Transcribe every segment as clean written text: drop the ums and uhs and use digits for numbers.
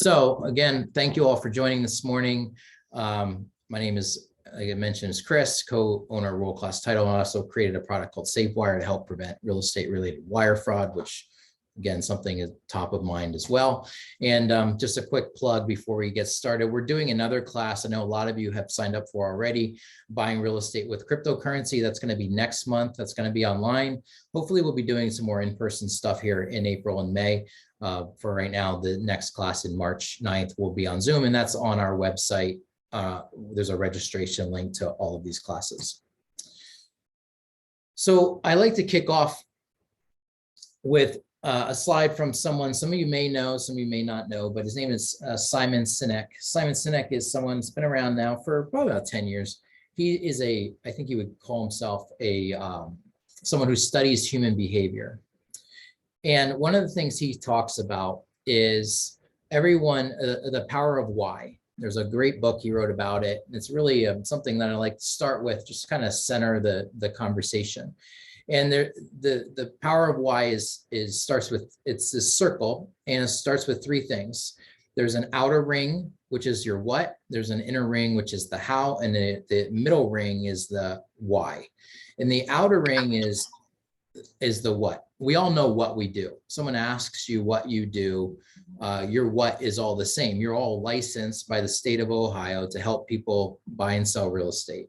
So again, thank you all for joining this morning. My name is, like I mentioned, is Chris, co-owner of World Class Title. I also created a product called SafeWire to help prevent real estate related wire fraud, which again, something is top of mind as well. And just a quick plug before we get started, we're doing another class. I know a lot of you have signed up for already, buying real estate with cryptocurrency. That's going to be next month. That's going to be online. Hopefully we'll be doing some more in-person stuff here in April and May. For right now, the next class in March 9th will be on Zoom, and that's on our website. There's a registration link to all of these classes. So I like to kick off with a slide from someone some of you may know, some of you may not know, but his name is Simon Sinek. Simon Sinek is someone who's been around now for probably about 10 years. He is I think he would call himself someone who studies human behavior. And one of the things he talks about is the power of why. There's a great book he wrote about it. It's really something that I like to start with, just kind of center the conversation. And the power of why starts with, it's this circle, and it starts with three things. There's an outer ring, which is your what. There's an inner ring, which is the how, and the middle ring is the why. And the outer ring is the what. We all know what we do. Someone asks you what you do, your what is all the same. You're all licensed by the state of Ohio to help people buy and sell real estate.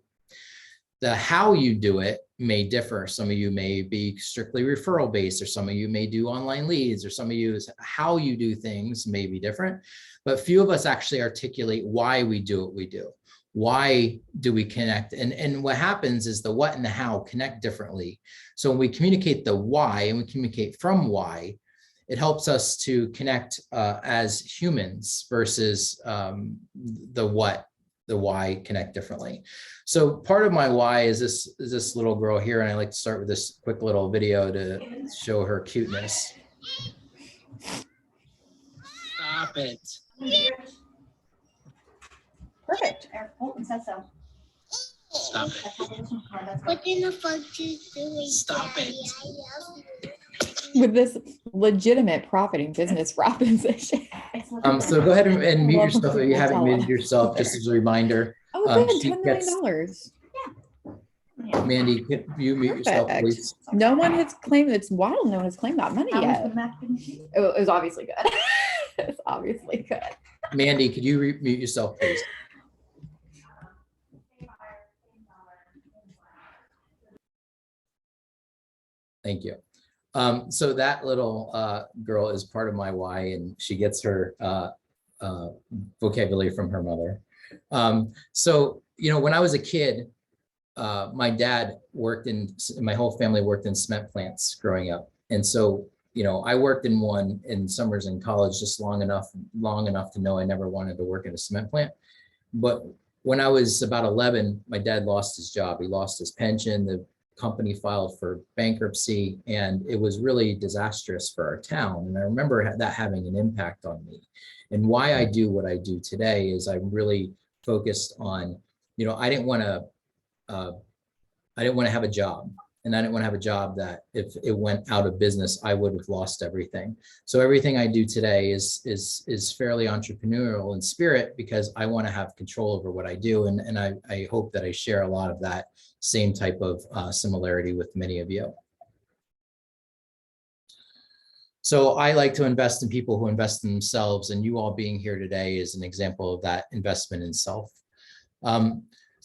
The how you do it may differ. Some of you may be strictly referral based, or some of you may do online leads, or some of you, how you do things may be different, but few of us actually articulate why we do what we do. Why do we connect? And what happens is the what and the how connect differently. So when we communicate the why and we communicate from why, it helps us to connect as humans versus the what. The why connect differently. So part of my why is this little girl here, and I like to start with this quick little video to show her cuteness. Stop it. Perfect. Colton says so. Stop it. What in the fuck you doing? Stop it. With this legitimate profiting business proposition. So go ahead and mute yourself if you haven't muted yourself, just as a reminder. Oh, good, $10 million. Yeah. Mandy, could you mute yourself, please? No one has claimed, it's wild, no one has claimed that money yet. It was obviously good. It's obviously good. Mandy, could you mute yourself, please? Thank you. So that little girl is part of my why, and she gets her vocabulary from her mother. So, when I was a kid, my dad my whole family worked in cement plants growing up. And so, I worked in one in summers in college, just long enough to know I never wanted to work in a cement plant. But when I was about 11, my dad lost his job. He lost his pension. The company filed for bankruptcy, and it was really disastrous for our town. And I remember that having an impact on me. And why I do what I do today is I'm really focused on, I didn't want to have a job, and I didn't want to have a job that if it went out of business, I would have lost everything. So everything I do today is fairly entrepreneurial in spirit, because I want to have control over what I do. And I hope that I share a lot of that same type of similarity with many of you. So I like to invest in people who invest in themselves, and you all being here today is an example of that investment in self.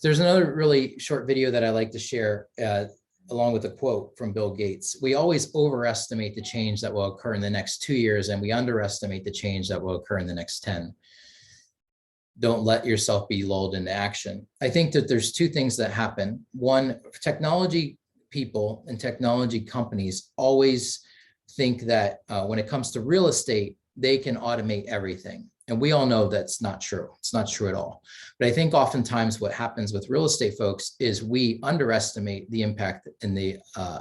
There's another really short video that I like to share along with a quote from Bill Gates. We always overestimate the change that will occur in the next 2 years, and we underestimate the change that will occur in the next 10. Don't let yourself be lulled into action. I think that there's two things that happen. One, technology people and technology companies always think that when it comes to real estate, they can automate everything. And we all know that's not true. It's not true at all. But I think oftentimes what happens with real estate folks is we underestimate the impact and the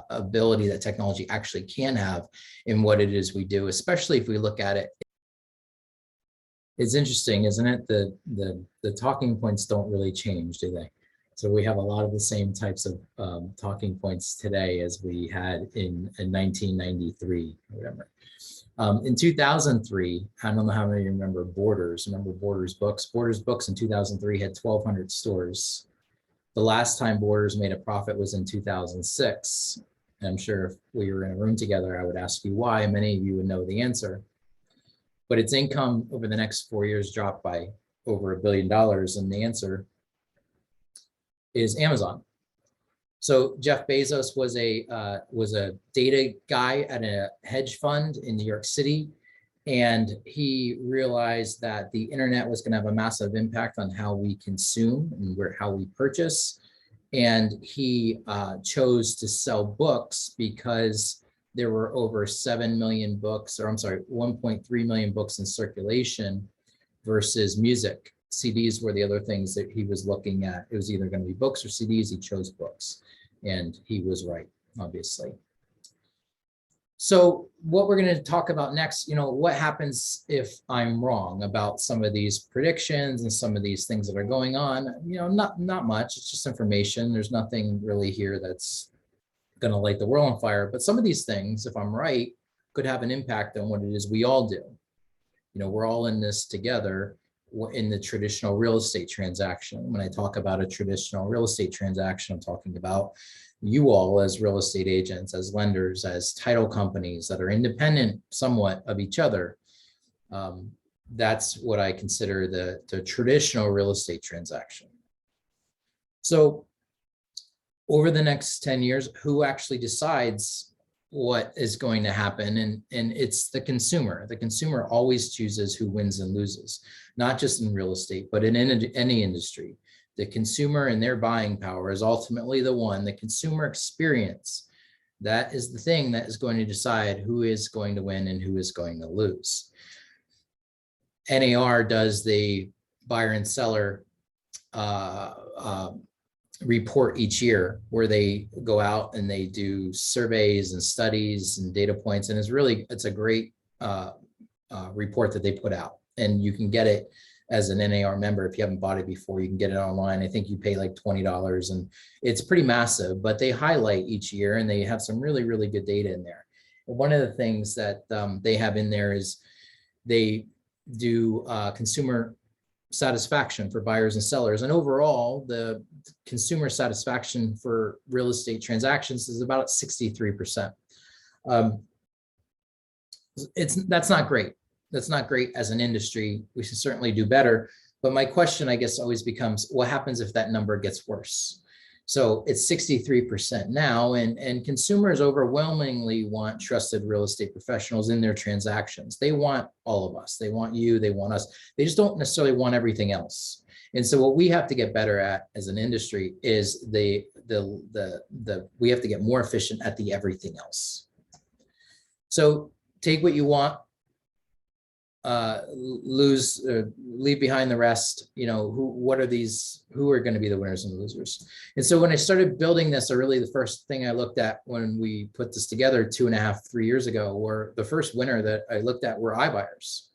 ability that technology actually can have in what it is we do, especially if we look at it. It's interesting, isn't it? The talking points don't really change, do they? So we have a lot of the same types of talking points today as we had in 1993 or whatever. In 2003, I don't know how many remember Borders. Remember Borders Books? Borders Books in 2003 had 1,200 stores. The last time Borders made a profit was in 2006. And I'm sure if we were in a room together, I would ask you why. Many of you would know the answer. But its income over the next 4 years dropped by over $1 billion. And the answer is Amazon. So Jeff Bezos was a data guy at a hedge fund in New York City. And he realized that the internet was going to have a massive impact on how we consume and how we purchase. And he chose to sell books because there were over 7 million books, or I'm sorry, 1.3 million books in circulation versus music. CDs were the other things that he was looking at. It was either going to be books or CDs. He chose books, and he was right, obviously. So what we're going to talk about next, what happens if I'm wrong about some of these predictions and some of these things that are going on? Not much. It's just information. There's nothing really here that's going to light the world on fire. But some of these things, if I'm right, could have an impact on what it is we all do. We're all in this together in the traditional real estate transaction. When I talk about a traditional real estate transaction, I'm talking about you all as real estate agents, as lenders, as title companies that are independent somewhat of each other. That's what I consider the traditional real estate transaction. So over the next 10 years, who actually decides what is going to happen? And it's the consumer. The consumer always chooses who wins and loses, not just in real estate, but in any industry. The consumer and their buying power is ultimately the consumer experience. That is the thing that is going to decide who is going to win and who is going to lose. NAR does the buyer and seller report each year, where they go out and they do surveys and studies and data points. And it's a great report that they put out. And you can get it as an NAR member. If you haven't bought it before, you can get it online. I think you pay like $20, and it's pretty massive, but they highlight each year and they have some really, really good data in there. And one of the things that they have in there is they do consumer satisfaction for buyers and sellers. And overall, the consumer satisfaction for real estate transactions is about 63%. That's not great. That's not great as an industry. We should certainly do better. But my question, I guess, always becomes, what happens if that number gets worse? So it's 63% now, and consumers overwhelmingly want trusted real estate professionals in their transactions. They want all of us. They want you. They want us. They just don't necessarily want everything else. And so what we have to get better at as an industry is we have to get more efficient at the everything else. So take what you want, leave behind the rest. Who are going to be the winners and the losers? And so when I started building this, the first thing I looked at when we put this together 2.5-3 years ago, were the first winner that I looked at were iBuyers.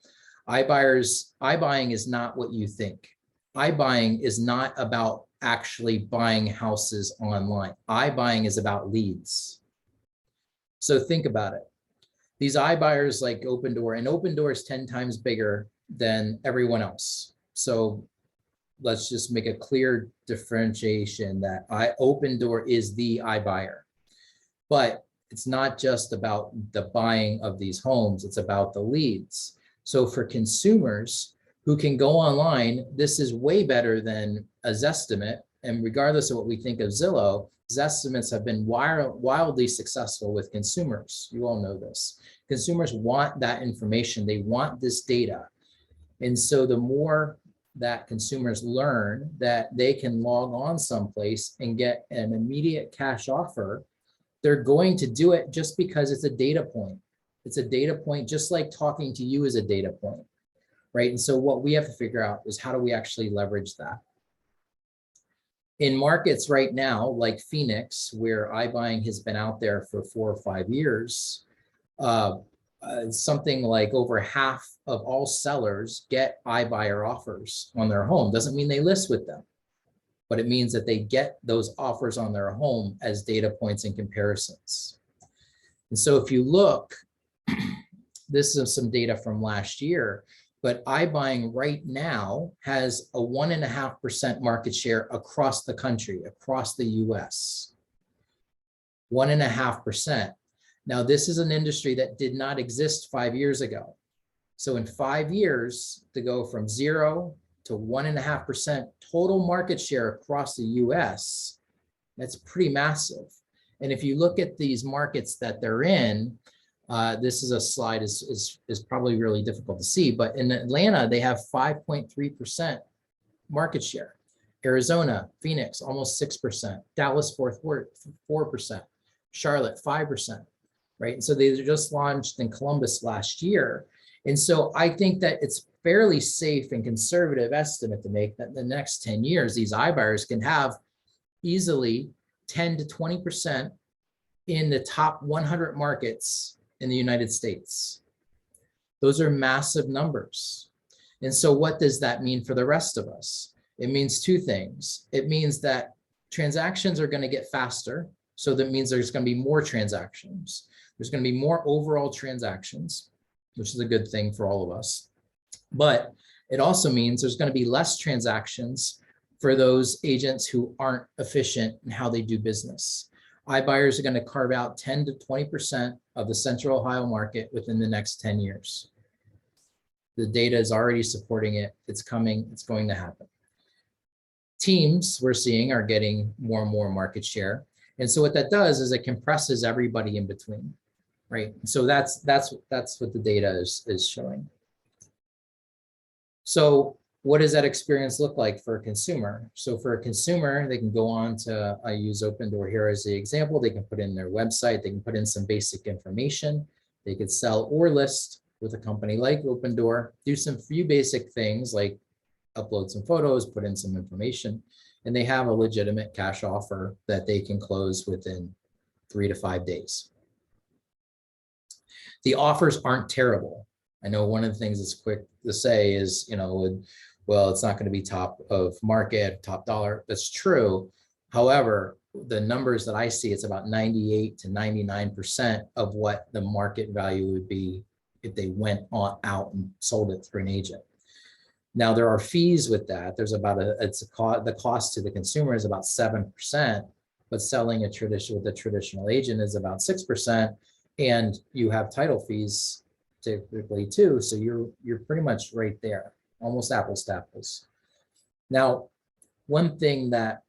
iBuying is not what you think. iBuying is not about actually buying houses online. iBuying is about leads. So think about it. These iBuyers like Opendoor, and Opendoor is 10 times bigger than everyone else. So let's just make a clear differentiation that Opendoor is the iBuyer. But it's not just about the buying of these homes, it's about the leads. So for consumers who can go online, this is way better than a Zestimate. And regardless of what we think of Zillow, Zestimates have been wildly successful with consumers. You all know this. Consumers want that information. They want this data. And so the more that consumers learn that they can log on someplace and get an immediate cash offer, they're going to do it just because it's a data point. It's a data point, just like talking to you is a data point, right? And so what we have to figure out is, how do we actually leverage that? In markets right now, like Phoenix, where iBuying has been out there for 4 or 5 years, something like over half of all sellers get iBuyer offers on their home. Doesn't mean they list with them, but it means that they get those offers on their home as data points and comparisons. And so if you look, this is some data from last year, but iBuying right now has a 1.5% market share across the country, across the US. 1.5%. Now, this is an industry that did not exist 5 years ago. So in 5 years, to go from 0 to 1.5% total market share across the US, that's pretty massive. And if you look at these markets that they're in, this is a slide is probably really difficult to see, but in Atlanta, they have 5.3% market share. Arizona, Phoenix, almost 6%. Dallas, Fort Worth, 4%. Charlotte, 5%, right? And so they just launched in Columbus last year. And so I think that it's fairly safe and conservative estimate to make that in the next 10 years, these iBuyers can have easily 10 to 20% in the top 100 markets in the United States. Those are massive numbers. And so what does that mean for the rest of us? It means two things. It means that transactions are going to get faster. So that means there's going to be more transactions. There's going to be more overall transactions, which is a good thing for all of us. But it also means there's going to be less transactions for those agents who aren't efficient in how they do business. iBuyers are going to carve out 10 to 20% of the Central Ohio market within the next 10 years. The data is already supporting it. It's coming. It's going to happen. Teams we're seeing are getting more and more market share. And so what that does is it compresses everybody in between, right? So that's what the data is showing. So what does that experience look like for a consumer? So for a consumer, they can go on to, I use Opendoor here as the example. They can put in their website. They can put in some basic information. They could sell or list with a company like Opendoor, do some few basic things like upload some photos, put in some information, and they have a legitimate cash offer that they can close within 3 to 5 days. The offers aren't terrible. I know one of the things that's quick to say is, well, it's not going to be top of market, top dollar. That's true. However, the numbers that I see, it's about 98 to 99% of what the market value would be if they went out and sold it through an agent. Now there are fees with that. There's about the cost to the consumer is about 7%, but selling with a traditional agent is about 6%, and you have title fees typically too. So you're pretty much right there, almost apples to apples. Now, one thing that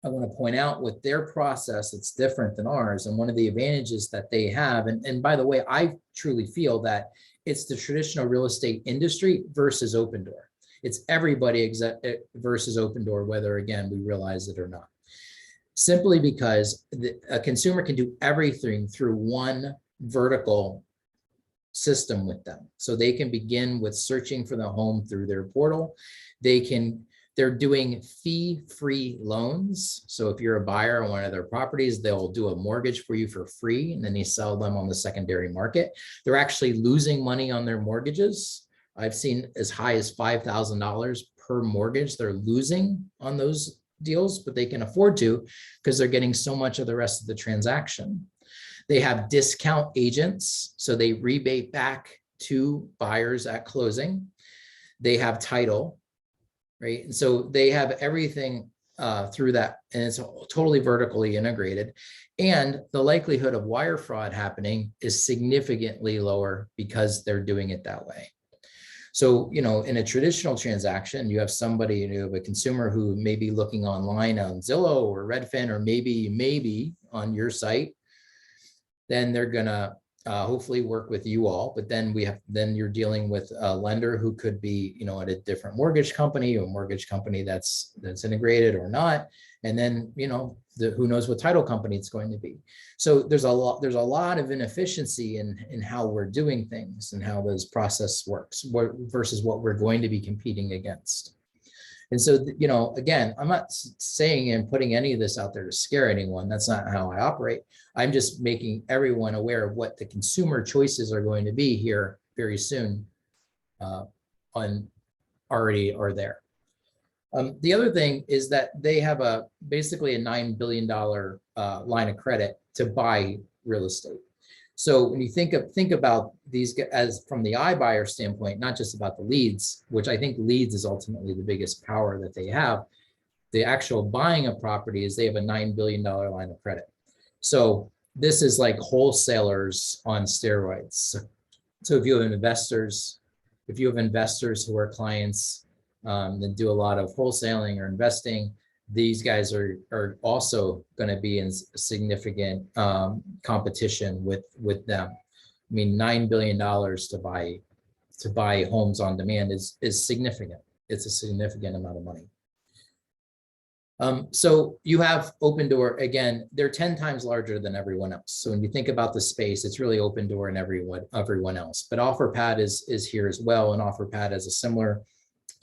I want to point out with their process, it's different than ours. And one of the advantages that they have, and by the way, I truly feel that it's the traditional real estate industry versus Opendoor. It's everybody versus Opendoor, whether, again, we realize it or not. Simply because a consumer can do everything through one vertical system with them. So they can begin with searching for the home through their portal. They're doing fee-free loans. So if you're a buyer on one of their properties, they'll do a mortgage for you for free, and then they sell them on the secondary market. They're actually losing money on their mortgages. I've seen as high as $5,000 per mortgage they're losing on those deals, but they can afford to because they're getting so much of the rest of the transaction. They have discount agents, so they rebate back to buyers at closing. They have title. Right. And so they have everything through that, and it's totally vertically integrated. And the likelihood of wire fraud happening is significantly lower because they're doing it that way. So, in a traditional transaction, you have a consumer who may be looking online on Zillow or Redfin, or maybe on your site. Then they're gonna hopefully work with you all, but then you're dealing with a lender who could be, at a different mortgage company, or a mortgage company that's integrated or not. And then, who knows what title company it's going to be. So there's a lot of inefficiency in how we're doing things and how this process works versus what we're going to be competing against. And so, again, I'm not saying and putting any of this out there to scare anyone. That's not how I operate. I'm just making everyone aware of what the consumer choices are going to be here very soon, already are there. The other thing is that they have basically a $9 billion line of credit to buy real estate. So when you think about these as from the iBuyer standpoint, not just about the leads, which I think leads is ultimately the biggest power that they have, the actual buying of property is they have a $9 billion line of credit. So this is like wholesalers on steroids. So if you have investors who are clients that do a lot of wholesaling or investing, these guys are also going to be in significant competition with them. I mean, $9 billion to buy homes on demand is significant. It's a significant amount of money. So you have Opendoor, again, they're 10 times larger than everyone else. So when you think about the space, it's really Opendoor and everyone else. But OfferPad is here as well, and OfferPad has a similar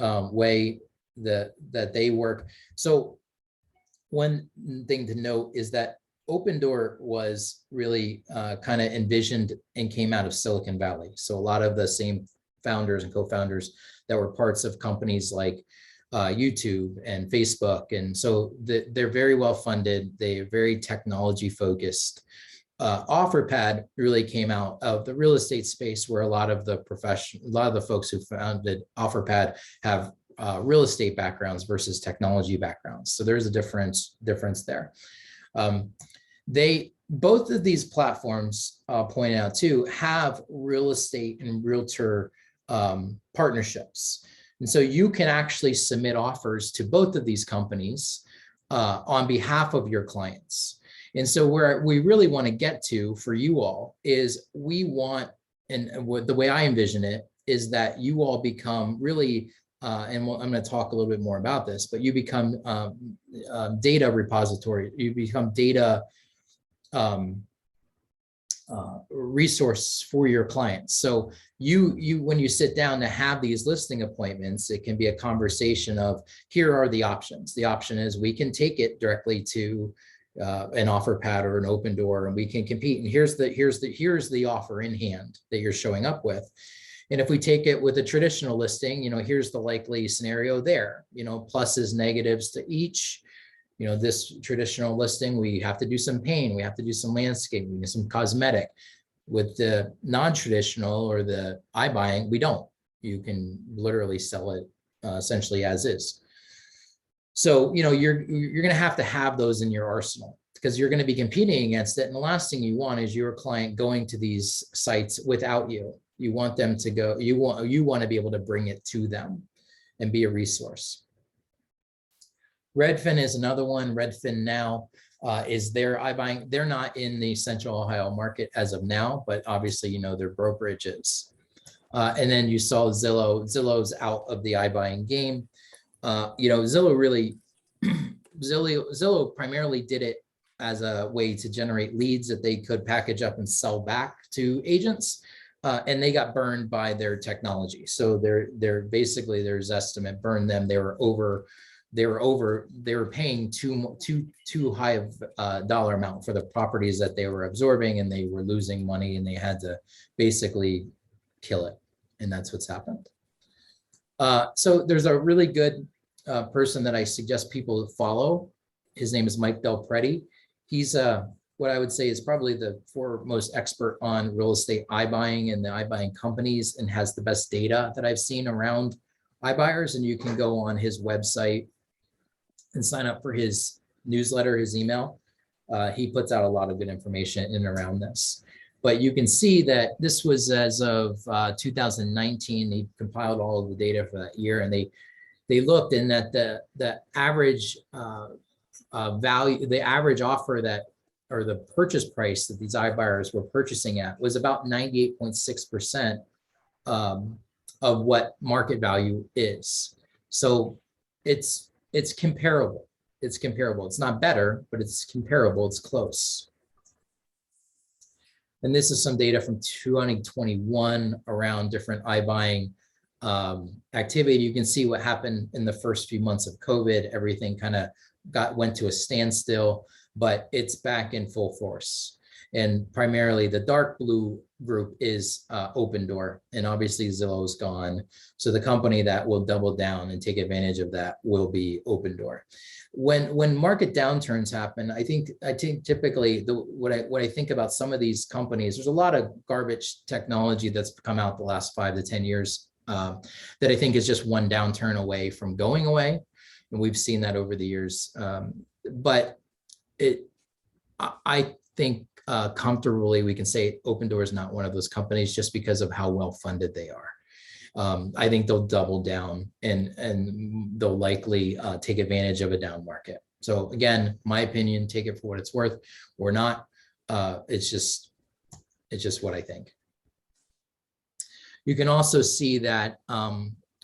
way that they work. So one thing to note is that Opendoor was really kind of envisioned and came out of Silicon Valley. So a lot of the same founders and co-founders that were parts of companies like YouTube and Facebook. And so they're very well funded. They're very technology focused. OfferPad really came out of the real estate space, where a lot of the folks who founded OfferPad have real estate backgrounds versus technology backgrounds. So there's a difference there. Both of these platforms, I'll point out too, have real estate and realtor partnerships. And so you can actually submit offers to both of these companies on behalf of your clients. And so where we really want to get to for you all is we want, and the way I envision it is that you all become really, and I'm going to talk a little bit more about this, but you become data repository, you become data resource for your clients. So when you sit down to have these listing appointments, it can be a conversation of, here are the options. The option is we can take it directly to an OfferPad or an Opendoor, and we can compete. And here's the offer in hand that you're showing up with. And if we take it with a traditional listing, here's the likely scenario there, pluses, negatives to each. This traditional listing, we have to do some paint, we have to do some landscaping, some cosmetic. With the non-traditional or the iBuying, we don't. You can literally sell it essentially as is. So, you're going to have those in your arsenal, because you're going to be competing against it. And the last thing you want is your client going to these sites without you. You want them to go, you want to be able to bring it to them and be a resource. Redfin is another one. Redfin now is their iBuying. They're not in the Central Ohio market as of now, but obviously, their brokerage is. And then you saw Zillow. Zillow's out of the iBuying game. Zillow really, Zillow primarily did it as a way to generate leads that they could package up and sell back to agents. And they got burned by their technology. So they're basically, their estimate burned them. They were paying too high of a dollar amount for the properties that they were absorbing, and they were losing money, and they had to basically kill it. And that's what's happened. So there's a really good person that I suggest people follow. His name is Mike Del Preti. He's what I would say is probably the foremost expert on real estate iBuying and the iBuying companies, and has the best data that I've seen around iBuyers. And you can go on his website and sign up for his newsletter, his email. He puts out a lot of good information in and around this. But you can see that this was as of 2019. He compiled all of the data for that year, and they looked in that the average value, the average offer that, or the purchase price that these iBuyers were purchasing at, was about 98.6% of what market value is. So it's comparable. It's comparable. It's not better, but it's comparable. It's close. And this is some data from 2021 around different iBuying activity. You can see what happened in the first few months of COVID. Everything kind of went to a standstill, but it's back in full force. And primarily the dark blue group is Open Door, and obviously Zillow's gone. So the company that will double down and take advantage of that will be Open Door. When market downturns happen, I think typically what I think about some of these companies, there's a lot of garbage technology that's come out the last 5 to 10 years that I think is just one downturn away from going away, and we've seen that over the years. But I think comfortably we can say Open Door is not one of those companies just because of how well funded they are. I think they'll double down and they'll likely take advantage of a down market. So again, my opinion, take it for what it's worth or not. It's just what I think. You can also see that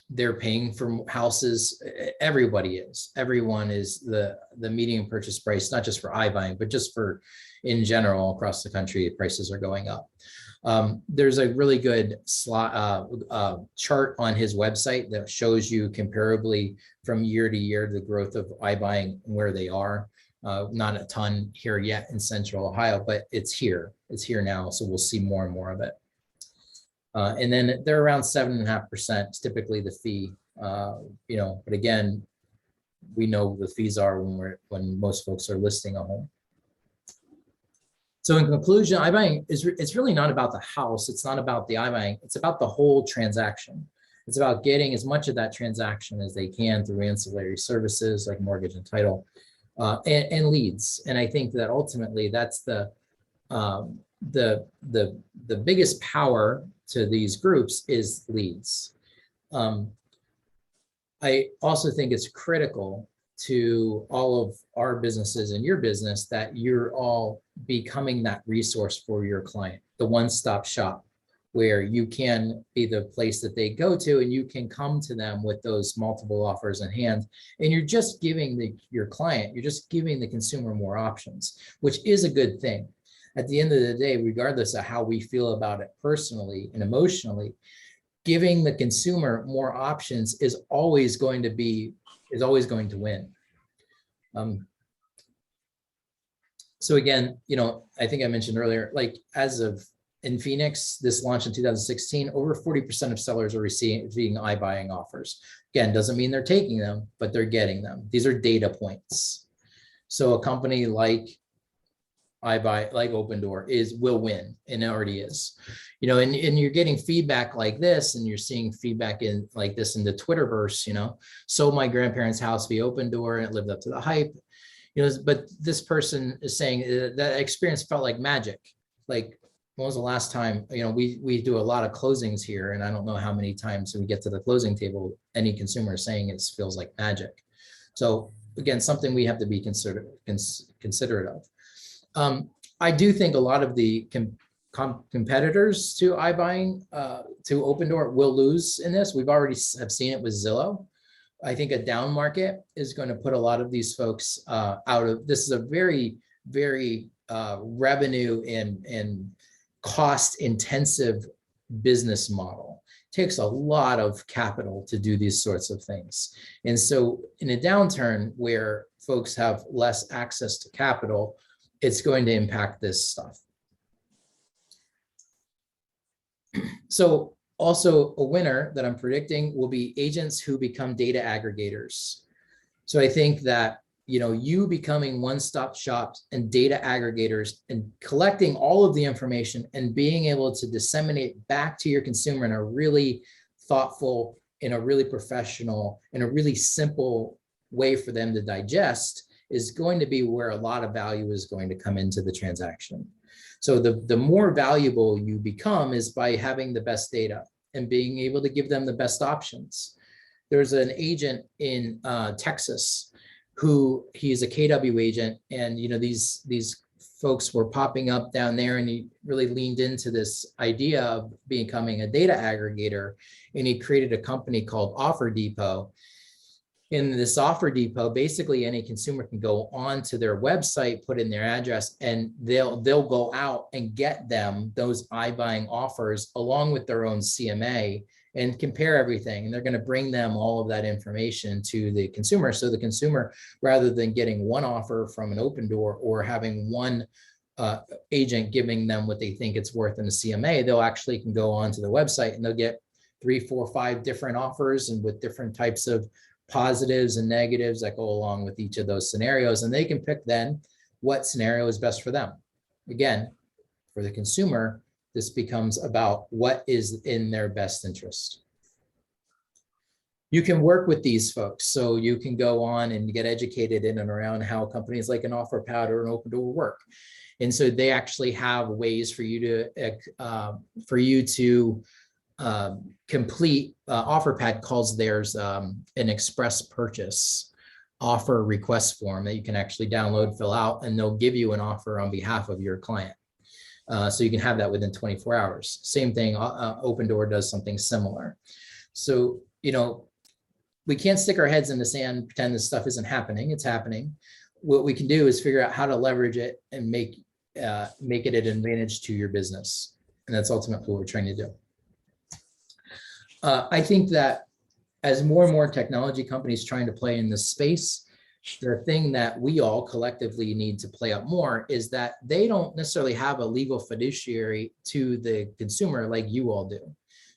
they're paying for houses. Everybody is. Everyone is the median purchase price, not just for iBuying, but just for in general across the country, prices are going up. There's a really good chart on his website that shows you comparably from year to year the growth of iBuying and where they are. Not a ton here yet in Central Ohio, but it's here. It's here now, so we'll see more and more of it. And then they're around 7.5% typically the fee. But again, we know the fees are when most folks are listing a home. So in conclusion, iBuying it's really not about the house. It's not about the iBuying. It's about the whole transaction. It's about getting as much of that transaction as they can through ancillary services like mortgage and title and leads. And I think that ultimately that's the biggest power to these groups is leads. I also think it's critical to all of our businesses and your business that you're all becoming that resource for your client, the one-stop shop where you can be the place that they go to and you can come to them with those multiple offers in hand. And you're just giving your client, you're just giving the consumer more options, which is a good thing. At the end of the day, regardless of how we feel about it personally and emotionally, giving the consumer more options is always going to win. So again, I think I mentioned earlier, like as of in Phoenix, this launched in 2016, over 40% of sellers are receiving iBuying offers. Again, doesn't mean they're taking them, but they're getting them. These are data points. So a company like iBuy, like Open Door, will win, and it already is. And you're getting feedback like this, and you're seeing feedback in like this in the Twitterverse. Sold my grandparents' house via Open Door, and it lived up to the hype. But this person is saying that experience felt like magic. Like, when was the last time? We do a lot of closings here, and I don't know how many times when we get to the closing table, any consumer is saying it feels like magic. So again, something we have to be considerate of. I do think a lot of the competitors to iBuying, to Open Door, will lose in this. We've already have seen it with Zillow. I think a down market is going to put a lot of these folks out of. This is a very, very revenue and cost intensive business model. It takes a lot of capital to do these sorts of things. And so in a downturn where folks have less access to capital, it's going to impact this stuff. So also a winner that I'm predicting will be agents who become data aggregators. So I think that, you becoming one-stop shops and data aggregators and collecting all of the information and being able to disseminate back to your consumer in a really thoughtful, in a really professional, in a really simple way for them to digest is going to be where a lot of value is going to come into the transaction. So the more valuable you become is by having the best data and being able to give them the best options. There's an agent in Texas who he's a KW agent, and these folks were popping up down there, and he really leaned into this idea of becoming a data aggregator, and he created a company called Offer Depot. In this Offer Depot, basically any consumer can go onto their website, put in their address, and they'll go out and get them those iBuying offers along with their own CMA and compare everything. And they're going to bring them all of that information to the consumer. So the consumer, rather than getting one offer from an Open Door or having one agent giving them what they think it's worth in the CMA, they'll actually can go onto the website and they'll get 3, 4, 5 different offers and with different types of positives and negatives that go along with each of those scenarios. And they can pick then what scenario is best for them. Again, for the consumer, this becomes about what is in their best interest. You can work with these folks. So you can go on and get educated in and around how companies like an OfferPad or an Open Door work. And so they actually have ways for you to complete. OfferPad calls theirs an express purchase offer request form that you can actually download, fill out, and they'll give you an offer on behalf of your client. So you can have that within 24 hours. Same thing, Open Door does something similar. So, you know, we can't stick our heads in the sand and pretend this stuff isn't happening. It's happening. What we can do is figure out how to leverage it and make it an advantage to your business. And that's ultimately what we're trying to do. I think that as more and more technology companies trying to play in this space, the thing that we all collectively need to play up more is that they don't necessarily have a legal fiduciary to the consumer like you all do.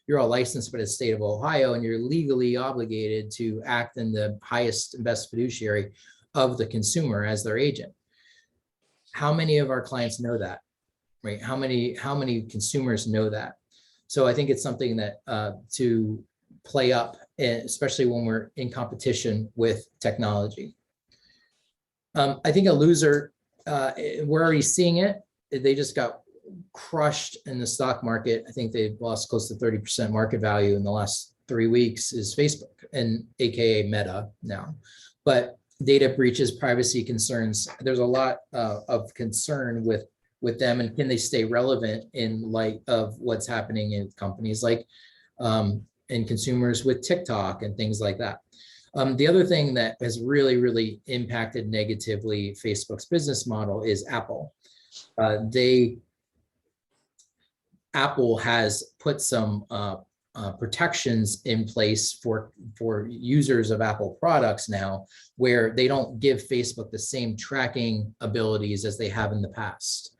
You're all licensed by the state of Ohio and you're legally obligated to act in the highest and best fiduciary of the consumer as their agent. How many of our clients know that, right? How many consumers know that? So I think it's something that to play up, especially when we're in competition with technology. I think a loser, we're already seeing it. They just got crushed in the stock market. I think they've lost close to 30% market value in the last 3 weeks is Facebook and AKA Meta now. But data breaches, privacy concerns, there's a lot of concern with them, and can they stay relevant in light of what's happening in companies like and consumers with TikTok and things like that. The other thing that has really, really impacted negatively Facebook's business model is Apple. Apple has put some protections in place for users of Apple products now, where they don't give Facebook the same tracking abilities as they have in the past.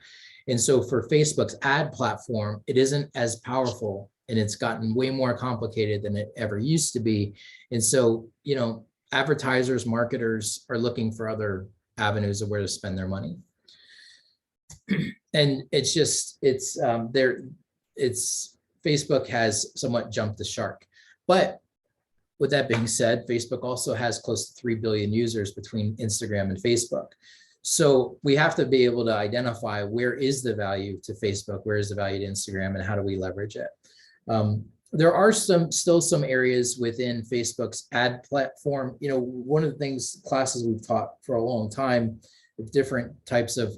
And so for Facebook's ad platform, it isn't as powerful and it's gotten way more complicated than it ever used to be. And so, you know, advertisers, marketers are looking for other avenues of where to spend their money. And it's just, Facebook has somewhat jumped the shark. But with that being said, Facebook also has close to 3 billion users between Instagram and Facebook. So we have to be able to identify where is the value to Facebook, where is the value to Instagram, and how do we leverage it? There are still some areas within Facebook's ad platform. You know, one of the things, classes we've taught for a long time, with different types of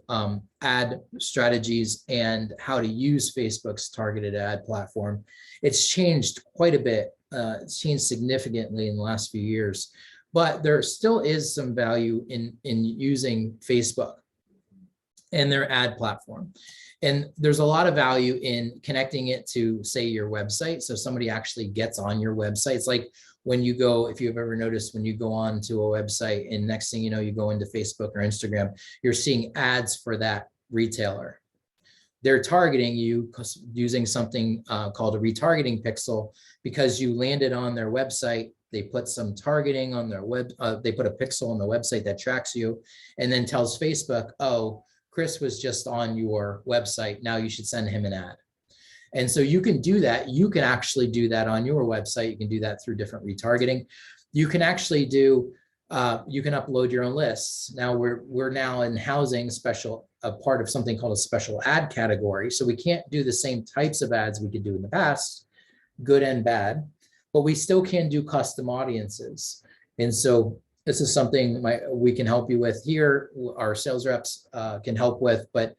ad strategies and how to use Facebook's targeted ad platform. It's changed quite a bit. It's changed significantly in the last few years, but there still is some value in using Facebook and their ad platform. And there's a lot of value in connecting it to, say, your website. So somebody actually gets on your website. It's like when you go, if you've ever noticed, when you go on to a website and next thing you know, you go into Facebook or Instagram, you're seeing ads for that retailer. They're targeting you using something called a retargeting pixel, because you landed on their website. They put some targeting on their they put a pixel on the website that tracks you and then tells Facebook, oh, Chris was just on your website. Now you should send him an ad. And so you can do that. You can actually do that on your website. You can do that through different retargeting. You can actually do, you can upload your own lists. Now we're now in housing a part of something called a special ad category. So we can't do the same types of ads we could do in the past, good and bad, but we still can do custom audiences. And so this is something we can help you with here. Our sales reps can help with, but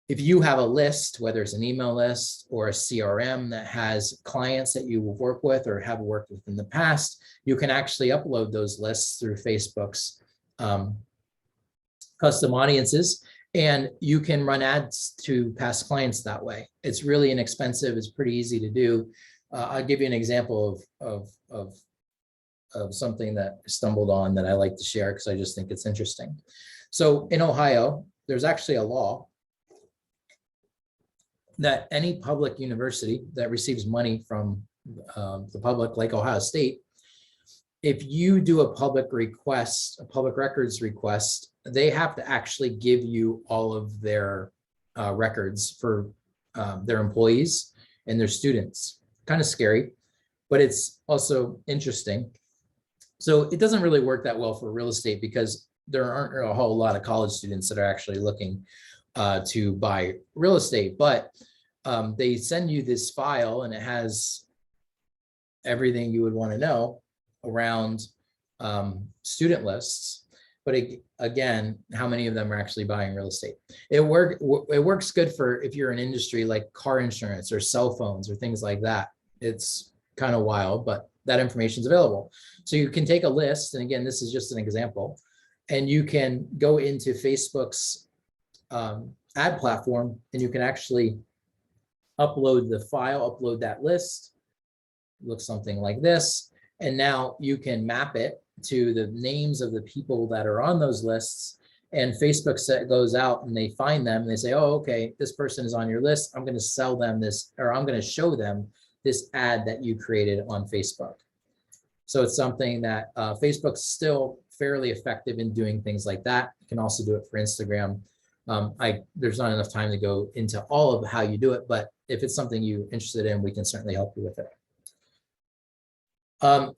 if you have a list, whether it's an email list or a CRM that has clients that you work with or have worked with in the past, you can actually upload those lists through Facebook's custom audiences, and you can run ads to past clients that way. It's really inexpensive. It's pretty easy to do. I'll give you an example of something that I stumbled on that I like to share because I just think it's interesting. So in Ohio, there's actually a law that any public university that receives money from the public, like Ohio State, if you do a public request, a public records request, they have to actually give you all of their records for their employees and their students. Kind of scary, but it's also interesting. So it doesn't really work that well for real estate because there aren't a whole lot of college students that are actually looking to buy real estate, but they send you this file and it has everything you would want to know around student lists. But again, how many of them are actually buying real estate? It works good for if you're an industry like car insurance or cell phones or things like that. It's kind of wild, but that information is available. So you can take a list, and again, this is just an example, and you can go into Facebook's ad platform, and you can actually upload the file, upload that list. It looks something like this. And now you can map it to the names of the people that are on those lists. And Facebook goes out and they find them and they say, oh, okay, this person is on your list. I'm going to sell them this, or I'm going to show them this ad that you created on Facebook. So it's something that Facebook's still fairly effective in doing things like that. You can also do it for Instagram. There's not enough time to go into all of how you do it, but if it's something you're interested in, we can certainly help you with it.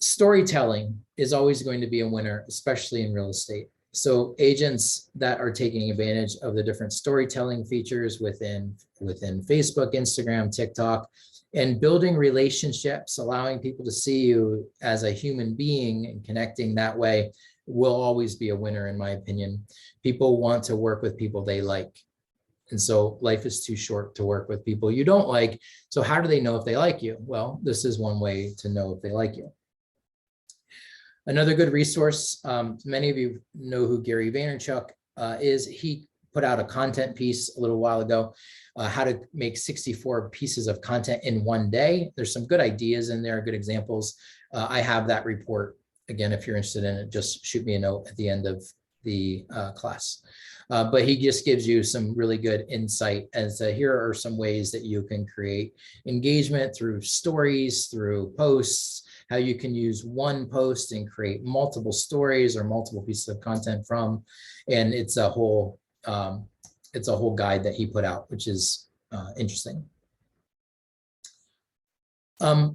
Storytelling is always going to be a winner, especially in real estate. So agents that are taking advantage of the different storytelling features within Facebook, Instagram, TikTok, and building relationships, allowing people to see you as a human being and connecting that way will always be a winner, in my opinion. People want to work with people they like. And so life is too short to work with people you don't like. So how do they know if they like you? Well, this is one way to know if they like you. Another good resource, many of you know who Gary Vaynerchuk is. He put out a content piece a little while ago, how to make 64 pieces of content in one day. There's some good ideas in there, good examples. I have that report. Again, if you're interested in it, just shoot me a note at the end of the class. But he just gives you some really good insight as to here are some ways that you can create engagement through stories, through posts, how you can use one post and create multiple stories or multiple pieces of content from. And it's a whole guide that he put out, which is interesting. I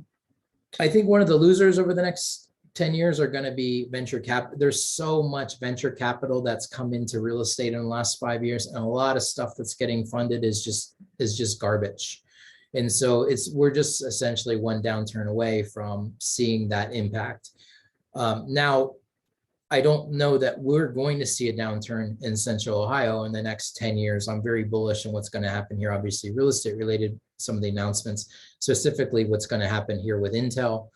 think one of the losers over the next 10 years are going to be venture cap. There's so much venture capital that's come into real estate in the last 5 years, and a lot of stuff that's getting funded is just garbage. And so we're just essentially one downturn away from seeing that impact. Now, I don't know that we're going to see a downturn in Central Ohio in the next 10 years. I'm very bullish on what's going to happen here. Obviously, real estate related, some of the announcements, specifically what's going to happen here with Intel.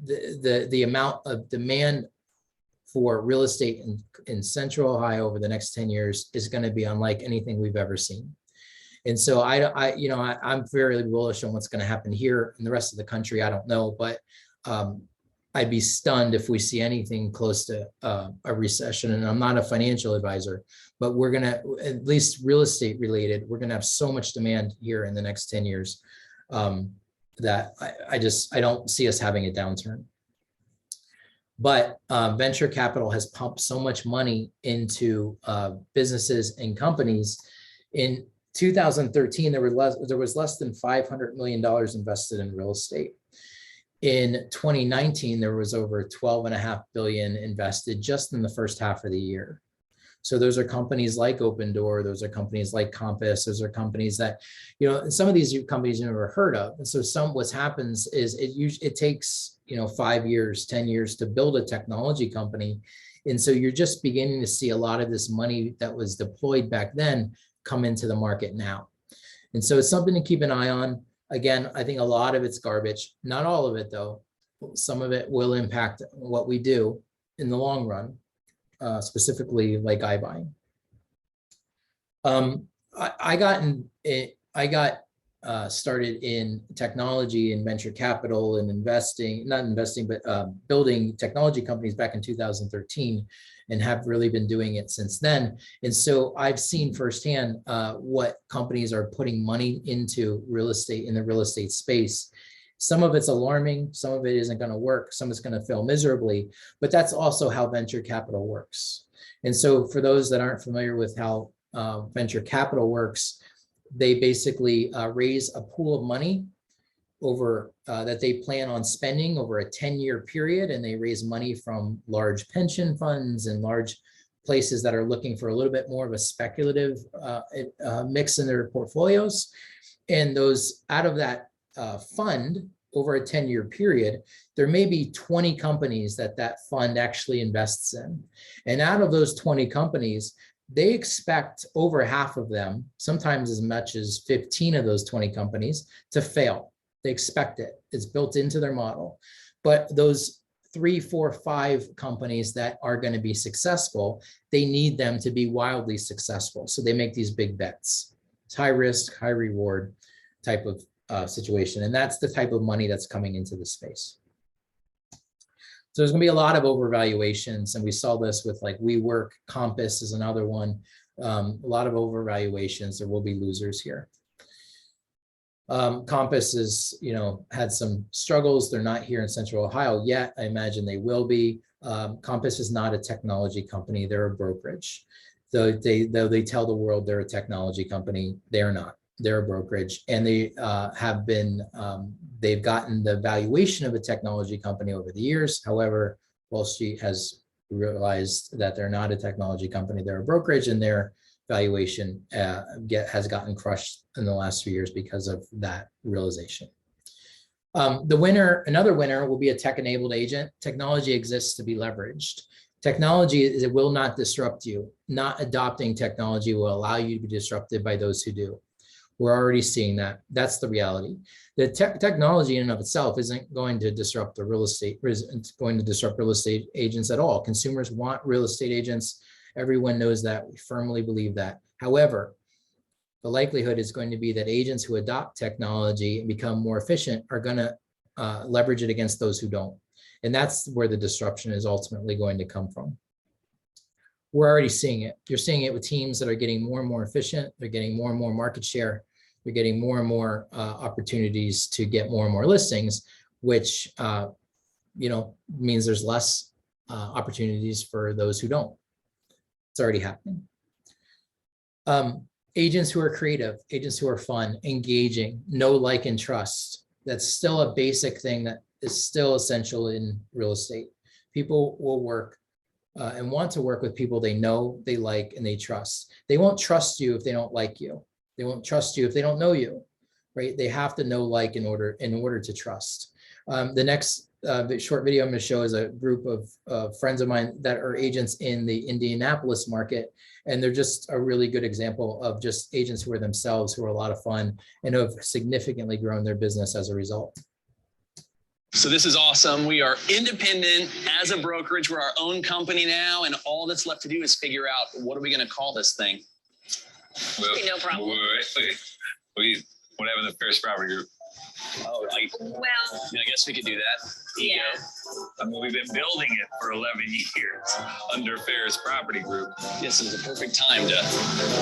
The amount of demand for real estate in Central Ohio over the next 10 years is going to be unlike anything we've ever seen. And so I'm very bullish on what's going to happen here in the rest of the country. I don't know, but I'd be stunned if we see anything close to a recession. And I'm not a financial advisor, but we're going to, at least real estate related, we're going to have so much demand here in the next 10 years that I don't see us having a downturn. But venture capital has pumped so much money into businesses and companies. In 2013, there was less than $500 million invested in real estate. In 2019, there was over 12.5 billion invested just in the first half of the year. So those are companies like Open Door, those are companies like Compass, those are companies that, some of these companies you've never heard of. And so what happens is it takes, 5 years, 10 years to build a technology company. And so you're just beginning to see a lot of this money that was deployed back then come into the market now. And so it's something to keep an eye on. Again, I think a lot of it's garbage, not all of it though. Some of it will impact what we do in the long run, specifically like iBuying. I got started in technology and venture capital and building technology companies back in 2013, and have really been doing it since then. And so I've seen firsthand what companies are putting money into real estate, in the real estate space. Some of it's alarming, some of it isn't going to work, some is going to fail miserably, but that's also how venture capital works. And so for those that aren't familiar with how venture capital works, they basically raise a pool of money over that they plan on spending over a 10-year period, and they raise money from large pension funds and large places that are looking for a little bit more of a speculative mix in their portfolios. And those, out of that fund over a 10-year period, there may be 20 companies that fund actually invests in. And out of those 20 companies, they expect over half of them, sometimes as much as 15 of those 20 companies, to fail. They expect it. It's built into their model. But those 3, 4, 5 companies that are going to be successful, they need them to be wildly successful. So they make these big bets. It's high risk, high reward type of situation. And that's the type of money that's coming into the space. So there's going to be a lot of overvaluations, and we saw this with like WeWork. Compass is another one. A lot of overvaluations. There will be losers here. Compass is, had some struggles. They're not here in Central Ohio yet. I imagine they will be. Compass is not a technology company. They're a brokerage. Though they tell the world they're a technology company, they're not. They're a brokerage, and they have been, they've gotten the valuation of a technology company over the years. However, Wall Street has realized that they're not a technology company, they're a brokerage, and their valuation has gotten crushed in the last few years because of that realization. Another winner will be a tech-enabled agent. Technology exists to be leveraged. Technology, it will not disrupt you. Not adopting technology will allow you to be disrupted by those who do. We're already seeing that. That's the reality. The technology in and of itself isn't going to disrupt the real estate, isn't going to disrupt real estate agents at all. Consumers want real estate agents. Everyone knows that. We firmly believe that. However, the likelihood is going to be that agents who adopt technology and become more efficient are going to leverage it against those who don't. And that's where the disruption is ultimately going to come from. We're already seeing it. You're seeing it with teams that are getting more and more efficient. They're getting more and more market share. You're getting more and more opportunities to get more and more listings, which means there's less opportunities for those who don't. It's already happening. Agents who are creative, agents who are fun, engaging, know, like, and trust. That's still a basic thing that is still essential in real estate. People will work and want to work with people they know, they like, and they trust. They won't trust you if they don't like you. They won't trust you if they don't know you, right? They have to know, like, in order to trust. The next short video I'm going to show is a group of friends of mine that are agents in the Indianapolis market. And they're just a really good example of just agents who are themselves, who are a lot of fun, and who have significantly grown their business as a result. So this is awesome. We are independent as a brokerage. We're our own company now. And all that's left to do is figure out, what are we going to call this thing? Well, no problem. What happened to the Ferris Property Group? Oh, I guess we could do that. Yeah. I mean, we've been building it for 11 years under Ferris Property Group. This is a perfect time to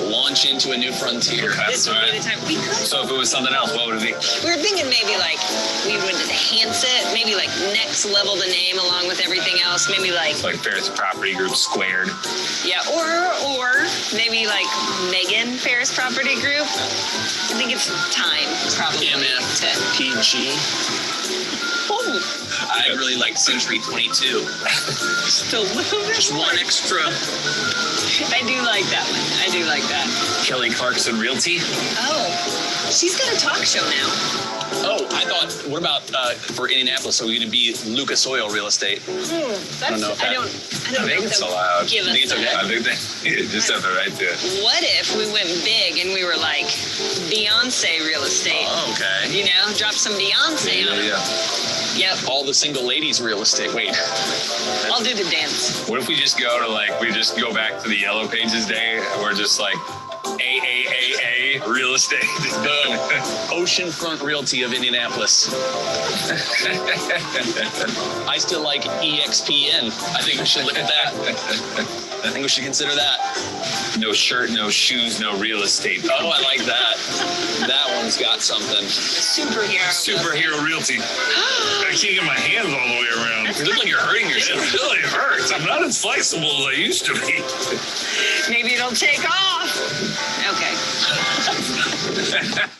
launch into a new frontier. This would be the time. We could. So if it was something else, what would it be? We were thinking maybe like we would enhance it, maybe like next level the name along with everything else. Maybe like Ferris Property Group squared. Yeah, or maybe like Megan Ferris Property Group. I think it's time probably. MFPG. Oh, I really like Century 22. Still Just one extra. I do like that one. I do like that. Kelly Clarkson Realty. Oh, she's got a talk show now. Oh, I thought, what about for Indianapolis? Are we going to be Lucas Oil Real Estate? I don't know I think it's allowed. Give us I think it's okay. I think they just have the right to it. What if we went big and we were like Beyonce Real Estate? Oh, okay. You know, drop some Beyonce on it. Yep. All the single ladies real estate. Wait. I'll do the dance. What if we just go to we just go back to the Yellow Pages day and we're just like AAAA real estate. Boom. Oceanfront Realty of Indianapolis. I still like EXPN. I think we should look at that. I think we should consider that. No shirt, no shoes, no real estate. Oh, I like that. That one's got something. Superhero Realty. I can't get my hands all the way around. You look like you're hurting yourself. It really hurts. I'm not as flexible as I used to be. Maybe it'll take off. Okay.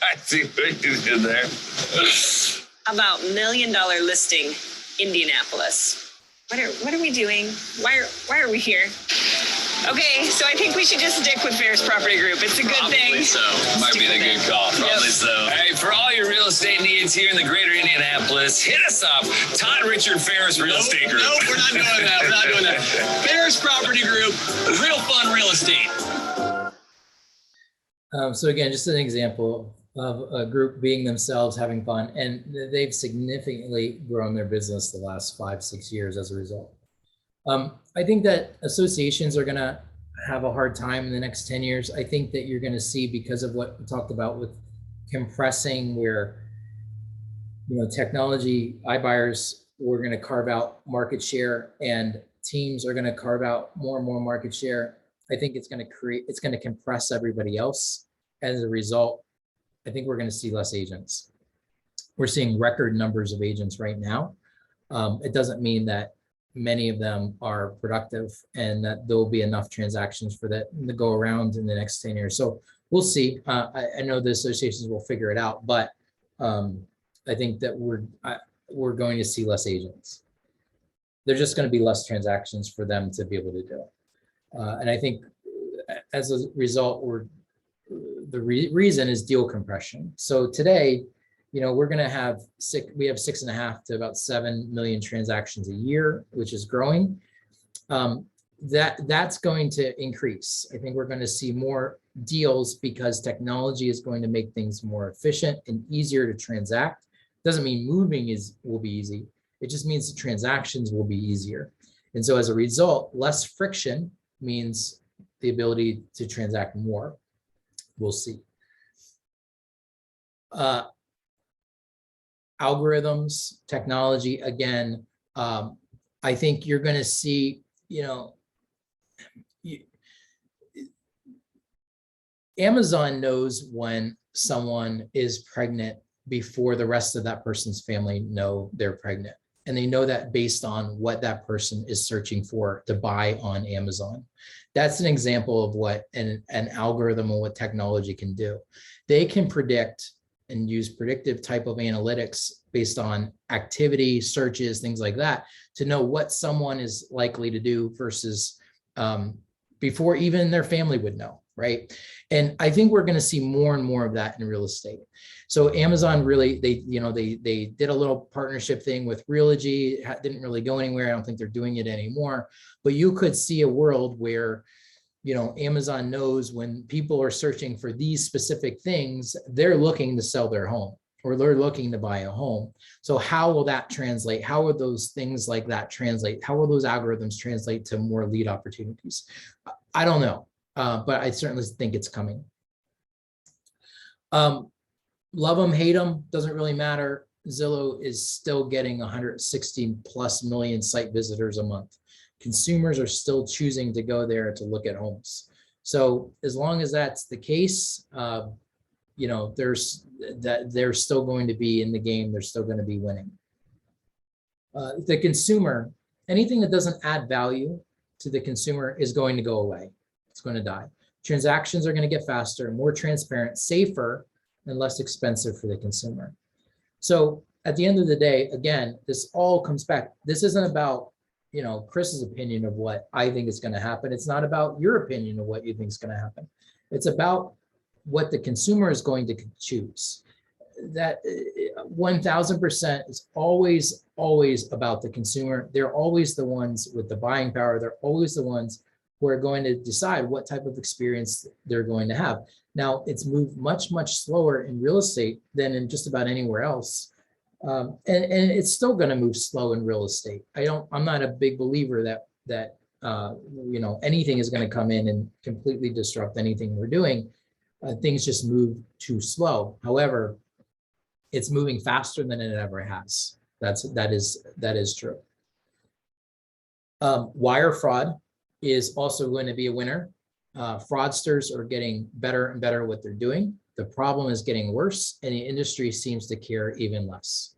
I see what you did there. About $1 million listing, Indianapolis. What are we doing? Why are we here? Okay, so I think we should just stick with Ferris Property Group. It's a good Probably thing. so. Might be the good call. Probably so. Hey, for all your real estate needs here in the greater Indianapolis, hit us up. Todd Richard Ferris Real Estate Group. Nope, we're not doing that. We're not doing that. Ferris Property Group, real fun real estate. So again, just an example of a group being themselves, having fun, and they've significantly grown their business the last 5-6 years as a result. I think that associations are going to have a hard time in the next 10 years. I think that you're going to see, because of what we talked about with compressing, where, technology, iBuyers, we're going to carve out market share, and teams are going to carve out more and more market share. I think it's going to compress everybody else. As a result, I think we're going to see less agents. We're seeing record numbers of agents right now. It doesn't mean that many of them are productive and that there will be enough transactions for that to go around in the next 10 years. So we'll see. I know the associations will figure it out, but I think that we're going to see less agents. There's just going to be less transactions for them to be able to do. And I think as a result, the reason is deal compression. So today, we're going to have 6.5 to about 7 million transactions a year, which is growing. That's going to increase. I think we're going to see more deals because technology is going to make things more efficient and easier to transact. Doesn't mean moving will be easy. It just means the transactions will be easier. And so as a result, less friction means the ability to transact more. We'll see. Algorithms, technology, again, I think you're going to see, Amazon knows when someone is pregnant before the rest of that person's family know they're pregnant. And they know that based on what that person is searching for to buy on Amazon. That's an example of what an algorithm and what technology can do. They can predict and use predictive type of analytics based on activity, searches, things like that, to know what someone is likely to do versus before even their family would know, right? And I think we're going to see more and more of that in real estate. So Amazon really, they did a little partnership thing with Realogy. It didn't really go anywhere. I don't think they're doing it anymore. But you could see a world where, Amazon knows when people are searching for these specific things, they're looking to sell their home or they're looking to buy a home. So how will that translate? How will those things like that translate? How will those algorithms translate to more lead opportunities? I don't know, but I certainly think it's coming. Love them, hate them, doesn't really matter. Zillow is still getting 160+ million site visitors a month. Consumers are still choosing to go there to look at homes. So as long as that's the case, they're still going to be in the game. They're still going to be winning. The consumer, anything that doesn't add value to the consumer is going to go away. It's going to die. Transactions are going to get faster, more transparent, safer, and less expensive for the consumer. So at the end of the day, again, this all comes back. This isn't about, Chris's opinion of what I think is going to happen. It's not about your opinion of what you think is going to happen. It's about what the consumer is going to choose. That 1000% is always about the consumer. They're always the ones with the buying power. They're always the ones who are going to decide what type of experience they're going to have. Now, it's moved much, much slower in real estate than in just about anywhere else. And it's still going to move slow in real estate. I'm not a big believer that anything is going to come in and completely disrupt anything we're doing. things just move too slow. However, it's moving faster than it ever has. That is true. Wire fraud is also going to be a winner. Fraudsters are getting better and better at what they're doing. The problem is getting worse, and the industry seems to care even less.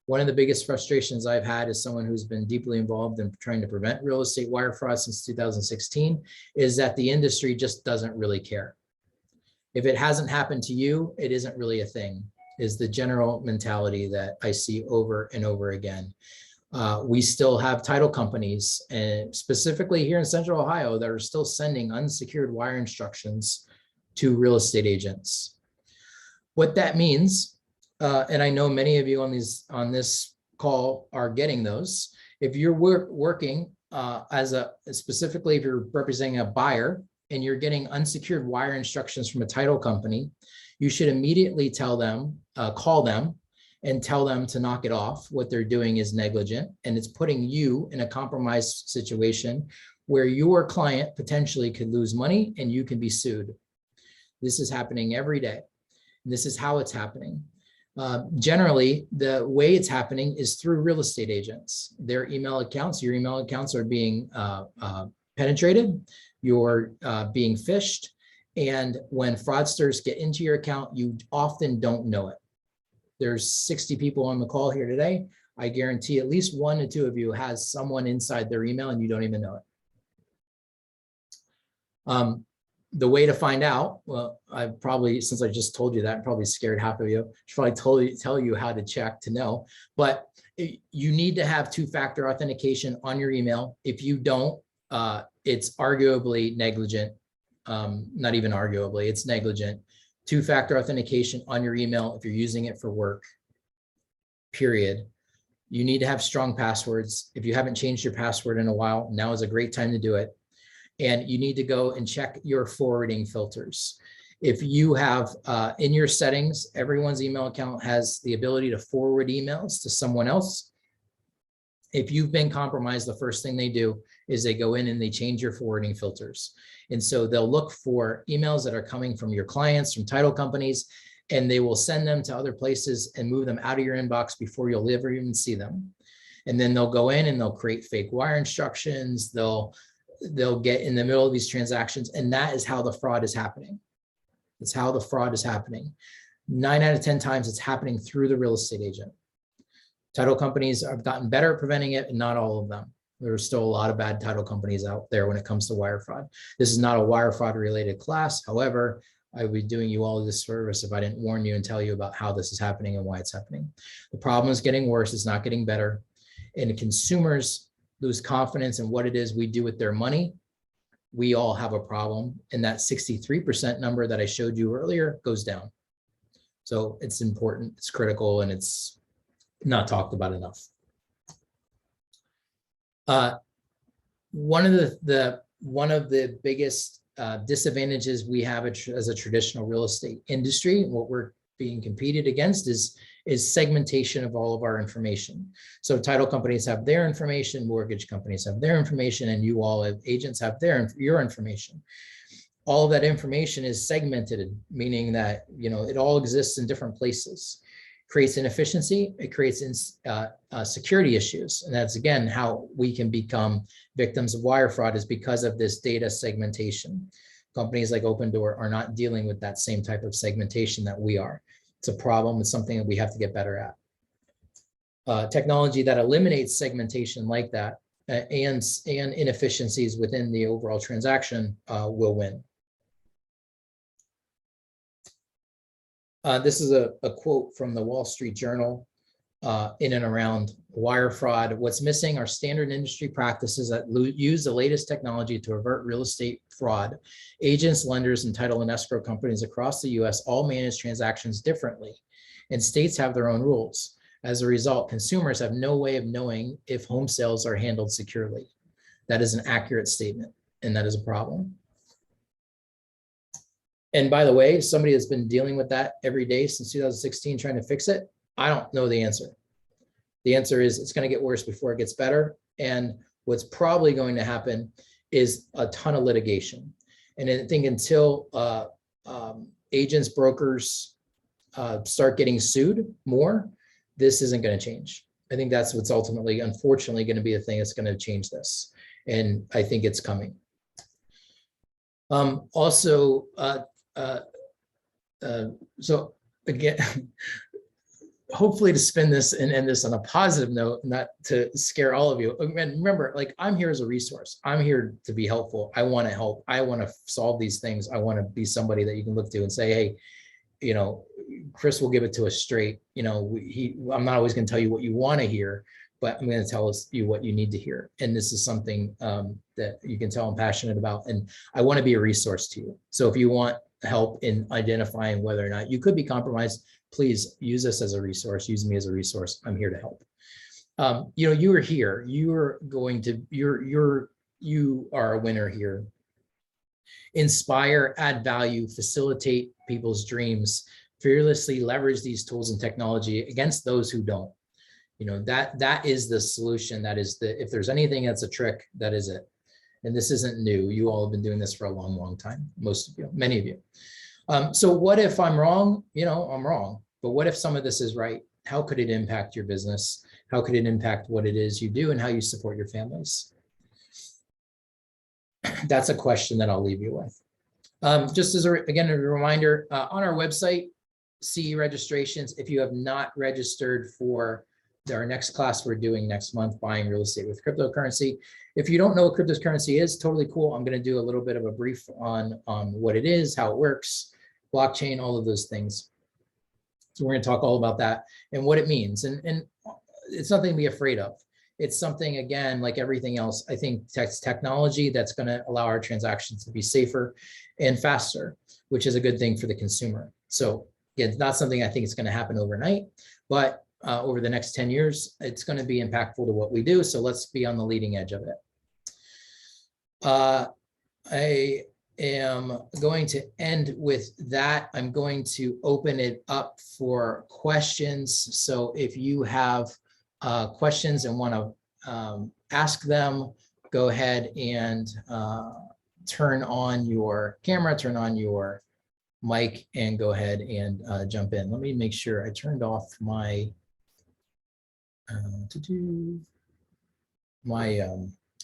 One of the biggest frustrations I've had as someone who's been deeply involved in trying to prevent real estate wire fraud since 2016 is that the industry just doesn't really care. If it hasn't happened to you, it isn't really a thing, is the general mentality that I see over and over again. We still have title companies, and specifically here in Central Ohio, that are still sending unsecured wire instructions to real estate agents. What that means, and I know many of you on this call are getting those. If you're working specifically if you're representing a buyer and you're getting unsecured wire instructions from a title company, you should immediately tell them, call them and tell them to knock it off. What they're doing is negligent, and it's putting you in a compromised situation where your client potentially could lose money and you can be sued. This is happening every day. And this is how it's happening. Generally, the way it's happening is through real estate agents. Their email accounts, your email accounts are being penetrated, you're being phished, and when fraudsters get into your account, you often don't know it. There's 60 people on the call here today. I guarantee at least 1 to 2 of you has someone inside their email and you don't even know it. The way to find out, well, I probably, since I just told you that, I'm probably scared half of you. I should probably tell you how to check to know, but you need to have 2-factor authentication on your email. If you don't, it's arguably negligent. Not even arguably, it's negligent. 2-factor authentication on your email if you're using it for work, period. You need to have strong passwords. If you haven't changed your password in a while, now is a great time to do it. And you need to go and check your forwarding filters. If you have in your settings, everyone's email account has the ability to forward emails to someone else. If you've been compromised, the first thing they do is they go in and they change your forwarding filters. And so they'll look for emails that are coming from your clients, from title companies, and they will send them to other places and move them out of your inbox before you'll ever even see them. And then they'll go in and they'll create fake wire instructions. They'll get in the middle of these transactions, and that is how the fraud is happening. It's how the fraud is happening. 9 out of 10 times it's happening through the real estate agent. Title companies have gotten better at preventing it, and not all of them. There are still a lot of bad title companies out there when it comes to wire fraud. This is not a wire fraud related class. However, I would be doing you all a disservice if I didn't warn you and tell you about how this is happening and why it's happening. The problem is getting worse. It's not getting better. And consumers lose confidence in what it is we do with their money. We all have a problem. And that 63% number that I showed you earlier goes down. So it's important, it's critical, and it's not talked about enough. One of the biggest disadvantages we have as a traditional real estate industry, what we're being competed against is segmentation of all of our information. So title companies have their information, mortgage companies have their information, and you all as agents have your information. All of that information is segmented, meaning that it all exists in different places. Creates inefficiency, it creates security issues. And that's, again, how we can become victims of wire fraud, is because of this data segmentation. Companies like Open Door are not dealing with that same type of segmentation that we are. It's a problem. It's something that we have to get better at. Technology that eliminates segmentation like that and inefficiencies within the overall transaction will win. This is a quote from the Wall Street Journal in and around wire fraud. What's missing are standard industry practices that use the latest technology to avert real estate fraud. Agents, lenders, and title and escrow companies across the US all manage transactions differently, and states have their own rules. As a result, consumers have no way of knowing if home sales are handled securely. That is an accurate statement, and that is a problem. And by the way, somebody that's been dealing with that every day since 2016, trying to fix it, I don't know the answer. The answer is it's going to get worse before it gets better. And what's probably going to happen is a ton of litigation. And I think until agents, brokers start getting sued more, this isn't going to change. I think that's what's ultimately, unfortunately, going to be the thing that's going to change this. And I think it's coming. Also, so again, hopefully to spin this and end this on a positive note, not to scare all of you. And remember, like, I'm here as a resource. I'm here to be helpful. I want to help. I want to solve these things. I want to be somebody that you can look to and say, hey, you know, Chris will give it to us straight. You know, I'm not always going to tell you what you want to hear, but I'm going to tell you what you need to hear. And this is something that you can tell I'm passionate about. And I want to be a resource to you. So if you want help in identifying whether or not you could be compromised, please use this as a resource. Use me as a resource. I'm here to help. You know, you are here. You are going to, you are a winner here. Inspire, add value, facilitate people's dreams, fearlessly leverage these tools and technology against those who don't. You know, that is the solution. That is if there's anything that's a trick, that is it. And this isn't new. You all have been doing this for a long, long time. Most of you, many of you. So what if I'm wrong? You know, I'm wrong. But what if some of this is right? How could it impact your business? How could it impact what it is you do and how you support your families? That's a question that I'll leave you with. Just as again, a reminder, on our website, CE registrations, if you have not registered for our next class we're doing next month, buying real estate with cryptocurrency. If you don't know what cryptocurrency is, totally cool. I'm going to do a little bit of a brief on what it is, how it works, blockchain, all of those things. So we're going to talk all about that and what it means. And it's nothing to be afraid of. It's something, again, like everything else, I think technology that's going to allow our transactions to be safer and faster, which is a good thing for the consumer. So yeah, it's not something I think it's going to happen overnight, but over the next 10 years, it's going to be impactful to what we do. So let's be on the leading edge of it. I am going to end with that. I'm going to open it up for questions. So if you have questions and want to ask them, go ahead and turn on your camera, turn on your mic, and go ahead and jump in. Let me make sure I turned off my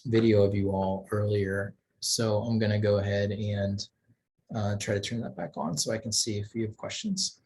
video of you all earlier. So I'm going to go ahead and try to turn that back on so I can see if you have questions.